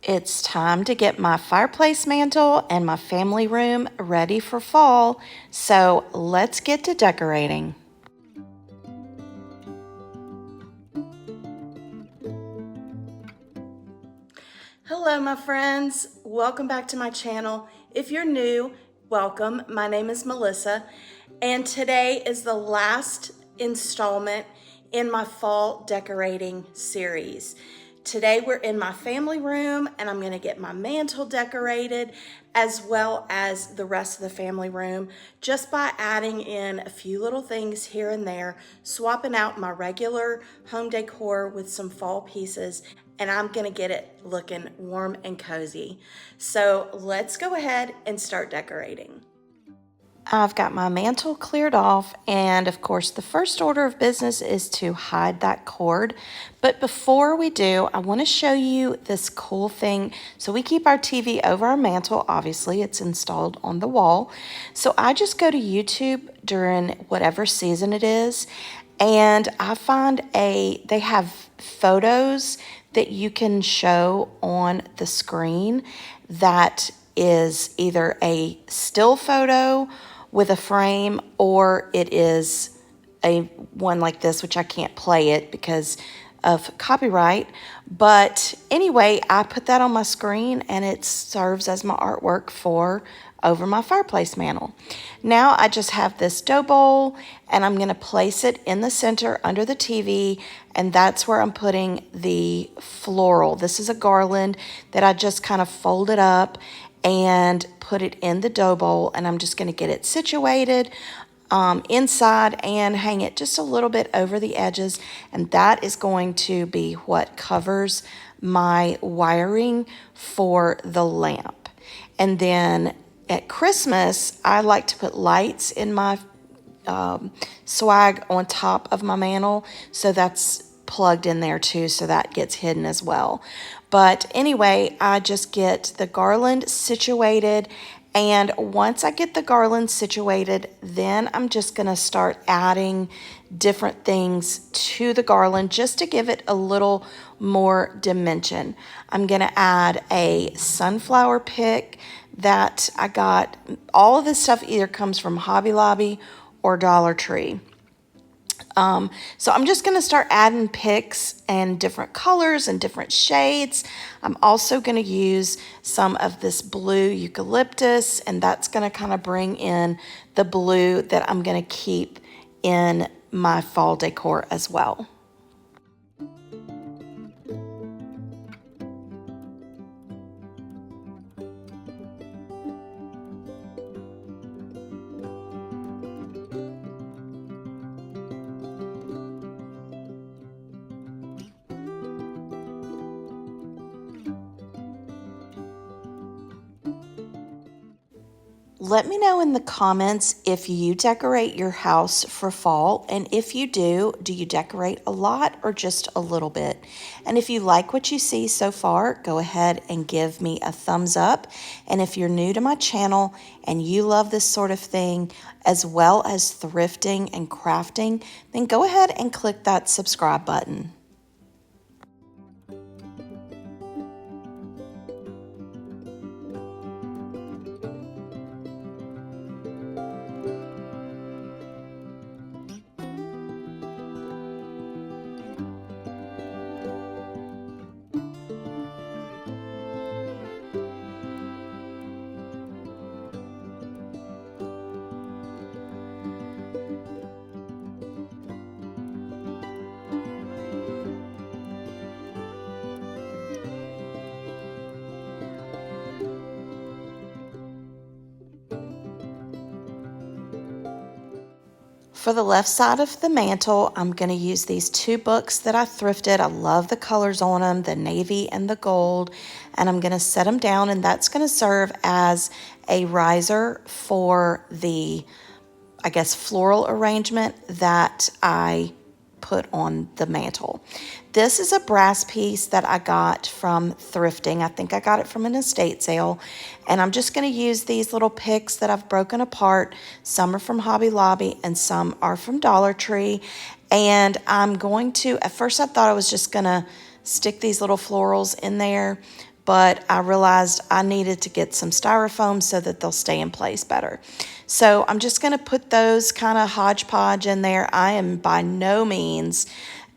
It's time to get my fireplace mantle and my family room ready for fall, so let's get to decorating. Hello my friends, welcome back to my channel. If you're new, welcome. My name is Melissa, and today is the last installment in my fall decorating series. Today we're in my family room and I'm gonna get my mantle decorated as well as the rest of the family room just by adding in a few little things here and there, swapping out my regular home decor with some fall pieces, and I'm gonna get it looking warm and cozy. So let's go ahead and start decorating. I've got my mantle cleared off, and of course the first order of business is to hide that cord. But before we do, I want to show you this cool thing. So we keep our TV over our mantle, obviously it's installed on the wall. So I just go to YouTube during whatever season it is, and I find they have photos that you can show on the screen that is either a still photo with a frame, or it is a one like this, which I can't play it because of copyright. But anyway, I put that on my screen and it serves as my artwork for over my fireplace mantle. Now I just have this dough bowl and I'm gonna place it in the center under the TV, and that's where I'm putting the floral. This is a garland that I just kind of folded up and put it in the dough bowl, and I'm just gonna get it situated inside and hang it just a little bit over the edges, and that is going to be what covers my wiring for the lamp. And then at Christmas, I like to put lights in my swag on top of my mantle, so that's plugged in there too, so that gets hidden as well. But anyway, I just get the garland situated, and once I get the garland situated, then I'm just gonna start adding different things to the garland just to give it a little more dimension. I'm gonna add a sunflower pick that I got. All of this stuff either comes from Hobby Lobby or Dollar Tree. So I'm just going to start adding picks and different colors and different shades. I'm also going to use some of this blue eucalyptus, and that's going to kind of bring in the blue that I'm going to keep in my fall decor as well. Let me know in the comments if you decorate your house for fall, and if you do you decorate a lot or just a little bit? And if you like what you see so far, go ahead and give me a thumbs up. And if you're new to my channel and you love this sort of thing, as well as thrifting and crafting, then go ahead and click that subscribe button. For the left side of the mantle, I'm going to use these two books that I thrifted. I love the colors on them, the navy and the gold, and I'm going to set them down, and that's going to serve as a riser for the, I guess, floral arrangement that I put on the mantle. This is a brass piece that I got from thrifting. I think I got it from an estate sale. And I'm just going to use these little picks that I've broken apart. Some are from Hobby Lobby and some are from Dollar Tree. And I'm going to, at first I thought I was just going to stick these little florals in there, but I realized I needed to get some styrofoam so that they'll stay in place better. So I'm just going to put those kind of hodgepodge in there. I am by no means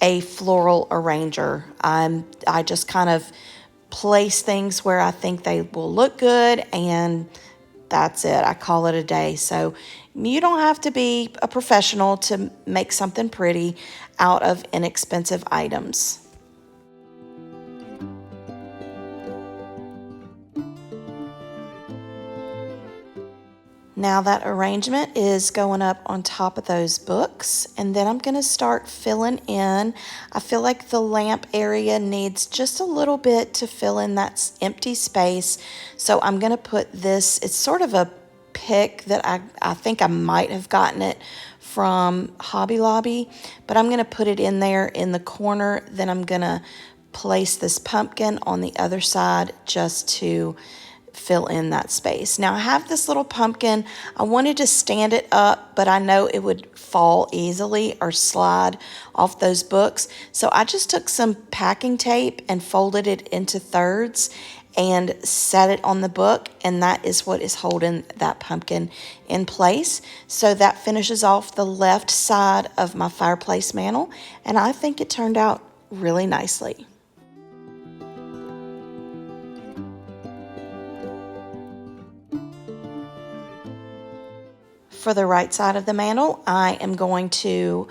a floral arranger. I just kind of place things where I think they will look good, and that's it. I call it a day. So you don't have to be a professional to make something pretty out of inexpensive items. Now that arrangement is going up on top of those books, and then I'm going to start filling in. I feel like the lamp area needs just a little bit to fill in that empty space. So I'm going to put this, it's sort of a pick that I think I might have gotten it from Hobby Lobby, but I'm going to put it in there in the corner. Then I'm going to place this pumpkin on the other side just to fill in that space. Now I have this little pumpkin. I wanted to stand it up, but I know it would fall easily or slide off those books. So I just took some packing tape and folded it into thirds and set it on the book, and that is what is holding that pumpkin in place. So that finishes off the left side of my fireplace mantle, and I think it turned out really nicely. For the right side of the mantle, I am going to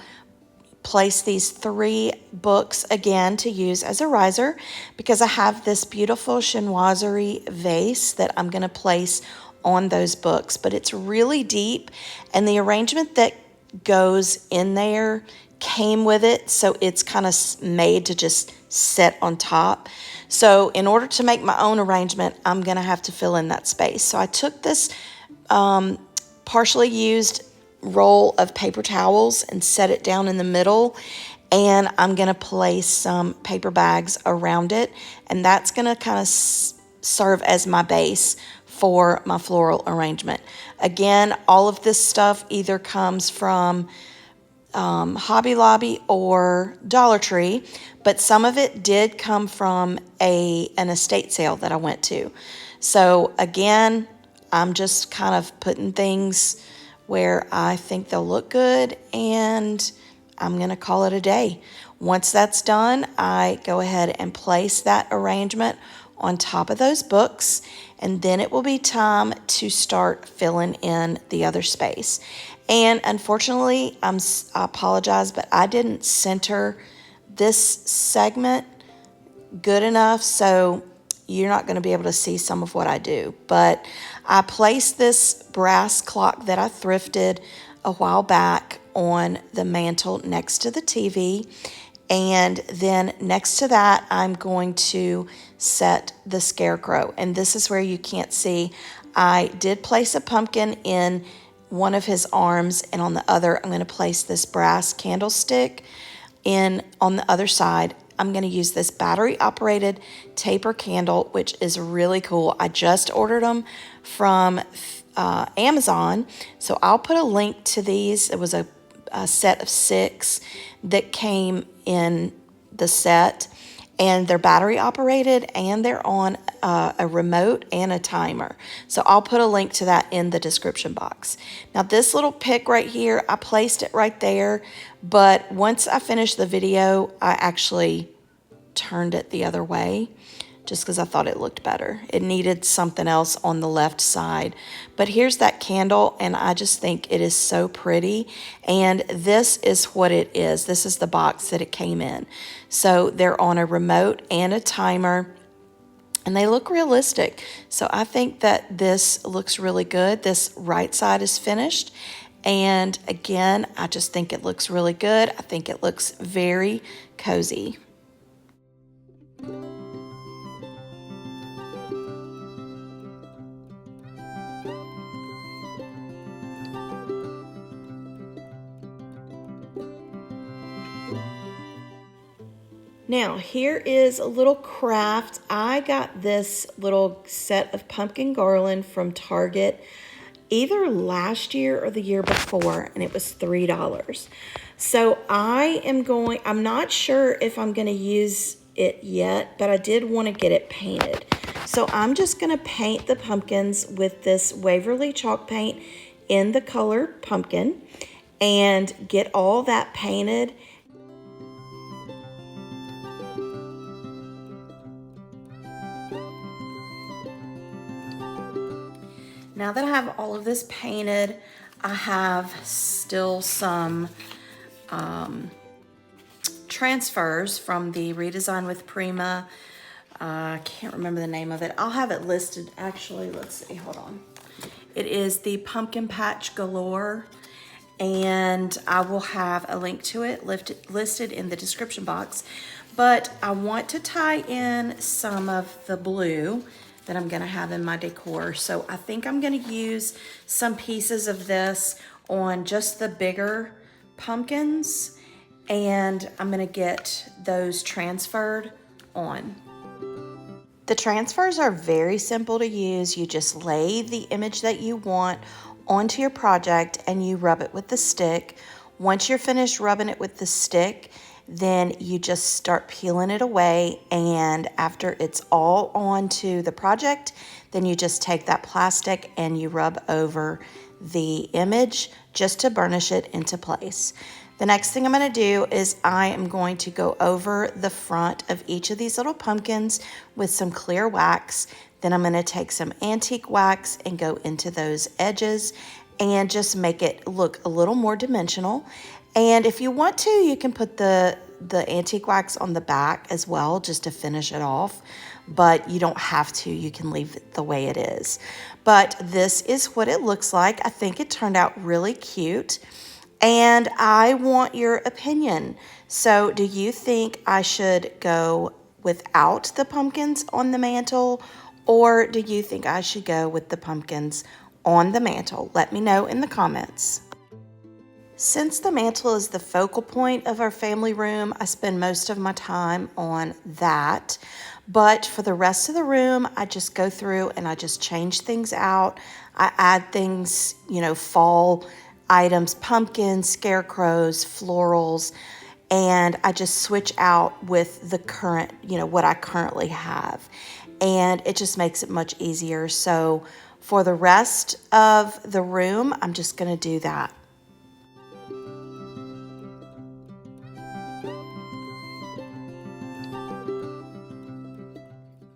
place these 3 books again to use as a riser, because I have this beautiful chinoiserie vase that I'm going to place on those books, but it's really deep, and the arrangement that goes in there came with it, so it's kind of made to just sit on top. So in order to make my own arrangement, I'm going to have to fill in that space. So I took this partially used roll of paper towels and set it down in the middle, and I'm going to place some paper bags around it, and that's going to kind of serve as my base for my floral arrangement. Again, all of this stuff either comes from Hobby Lobby or Dollar Tree, but some of it did come from an estate sale that I went to. So again, I'm just kind of putting things where I think they'll look good, and I'm going to call it a day. Once that's done, I go ahead and place that arrangement on top of those books, and then it will be time to start filling in the other space. And unfortunately, I apologize, but I didn't center this segment good enough, so you're not going to be able to see some of what I do. But I placed this brass clock that I thrifted a while back on the mantle next to the TV. And then next to that, I'm going to set the scarecrow. And this is where you can't see. I did place a pumpkin in one of his arms, and on the other, I'm going to place this brass candlestick in on the other side. I'm going to use this battery-operated taper candle, which is really cool. I just ordered them from Amazon, so I'll put a link to these. It was a set of 6 that came in the set, and they're battery-operated, and they're on a remote and a timer. So I'll put a link to that in the description box. Now this little pick right here, I placed it right there, but once I finished the video, I actually turned it the other way just because I thought it looked better. It needed something else on the left side. But here's that candle, and I just think it is so pretty. And this is what it is. This is the box that it came in. So they're on a remote and a timer, and they look realistic. So I think that this looks really good. This right side is finished. And again, I just think it looks really good. I think it looks very cozy. Now, here is a little craft. I got this little set of pumpkin garland from Target either last year or the year before, and it was $3. So I'm not sure if I'm going to use it yet, but I did want to get it painted. So I'm just gonna paint the pumpkins with this Waverly chalk paint in the color pumpkin and get all that painted. Now that I have all of this painted, I have still some transfers from the Redesign with Prima. I can't remember the name of it. I'll have it listed. Actually, let's see, hold on. It is the Pumpkin Patch Galore, and I will have a link to it listed in the description box. But I want to tie in some of the blue that I'm gonna have in my decor. So I think I'm gonna use some pieces of this on just the bigger pumpkins, and I'm gonna get those transferred on. The transfers are very simple to use. You just lay the image that you want onto your project and you rub it with the stick. Once you're finished rubbing it with the stick, then you just start peeling it away, and after it's all onto the project, then you just take that plastic and you rub over the image just to burnish it into place. The next thing I'm going to do is I am going to go over the front of each of these little pumpkins with some clear wax. Then I'm going to take some antique wax and go into those edges and just make it look a little more dimensional. And if you want to, you can put the antique wax on the back as well, just to finish it off. But you don't have to. You can leave it the way it is. But this is what it looks like. I think it turned out really cute. And I want your opinion. So do you think I should go without the pumpkins on the mantle, or do you think I should go with the pumpkins on the mantle? Let me know in the comments. Since the mantle is the focal point of our family room, I spend most of my time on that. But for the rest of the room, I just go through and I just change things out. I add things, fall items, pumpkins, scarecrows, florals, and I just switch out with the current, what I currently have. And it just makes it much easier. So for the rest of the room, I'm just gonna do that.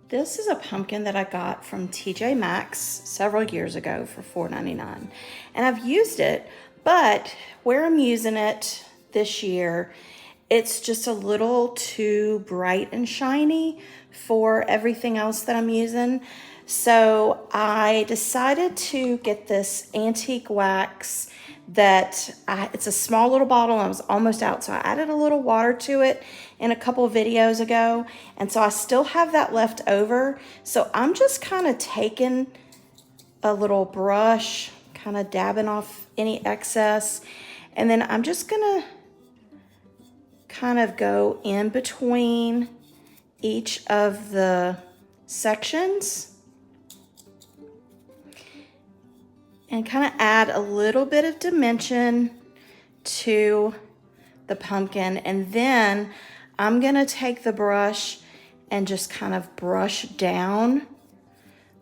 This is a pumpkin that I got from TJ Maxx several years ago for $4.99. And I've used it, but where I'm using it this year, it's just a little too bright and shiny for everything else that I'm using. So I decided to get this antique wax it's a small little bottle and I was almost out. So I added a little water to it in a couple of videos ago. And so I still have that left over. So I'm just kind of taking a little brush, kind of dabbing off any excess. And then I'm just gonna kind of go in between each of the sections and kind of add a little bit of dimension to the pumpkin. And then I'm gonna take the brush and just kind of brush down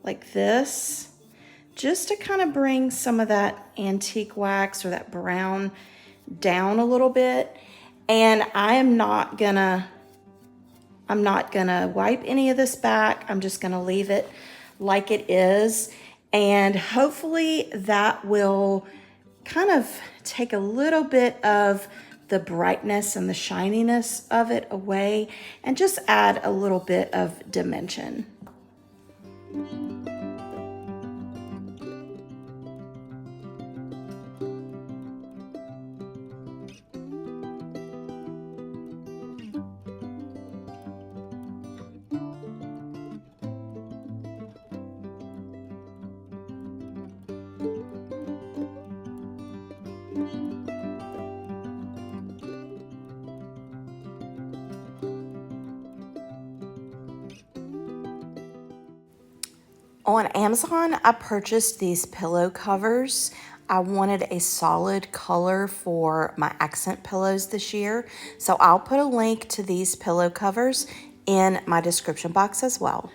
like this, just to kind of bring some of that antique wax or that brown down a little bit. And I'm not gonna wipe any of this back. I'm just gonna leave it like it is. And hopefully that will kind of take a little bit of the brightness and the shininess of it away and just add a little bit of dimension. On Amazon, I purchased these pillow covers. I wanted a solid color for my accent pillows this year. So I'll put a link to these pillow covers in my description box as well.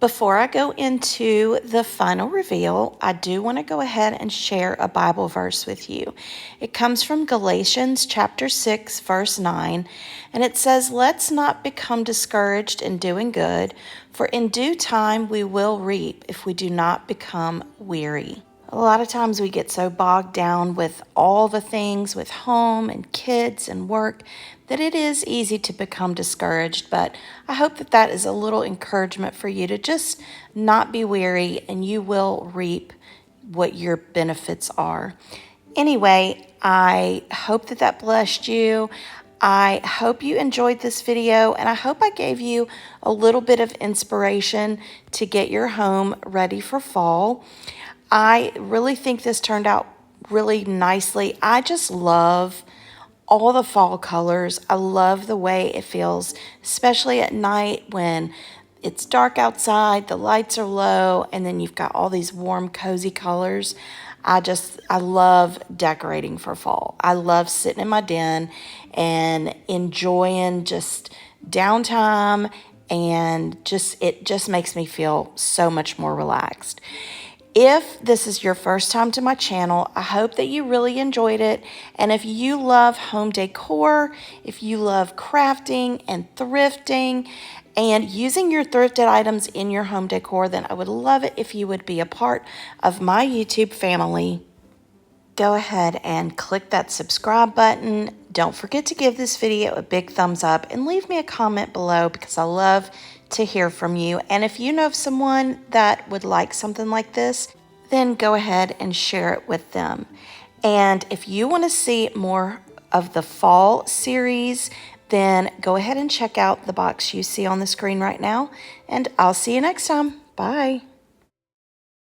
Before I go into the final reveal, I do want to go ahead and share a Bible verse with you. It comes from Galatians chapter 6, verse 9, and it says, "Let's not become discouraged in doing good, for in due time we will reap if we do not become weary." A lot of times we get so bogged down with all the things with home and kids and work that it is easy to become discouraged, but I hope that that is a little encouragement for you to just not be weary and you will reap what your benefits are. Anyway, I hope that that blessed you. I hope you enjoyed this video, and I hope I gave you a little bit of inspiration to get your home ready for fall. I really think this turned out really nicely. I just love all the fall colors. I love the way it feels, especially at night when it's dark outside, the lights are low, and then you've got all these warm, cozy colors. I love decorating for fall. I love sitting in my den and enjoying just downtime, and it just makes me feel so much more relaxed. If this is your first time to my channel, I hope that you really enjoyed it. And if you love home decor, if you love crafting and thrifting and using your thrifted items in your home decor, then I would love it if you would be a part of my YouTube family. Go ahead and click that subscribe button. Don't forget to give this video a big thumbs up and leave me a comment below because I love to hear from you. And if you know of someone that would like something like this, then go ahead and share it with them. And if you want to see more of the fall series, then go ahead and check out the box you see on the screen right now. And I'll see you next time. Bye.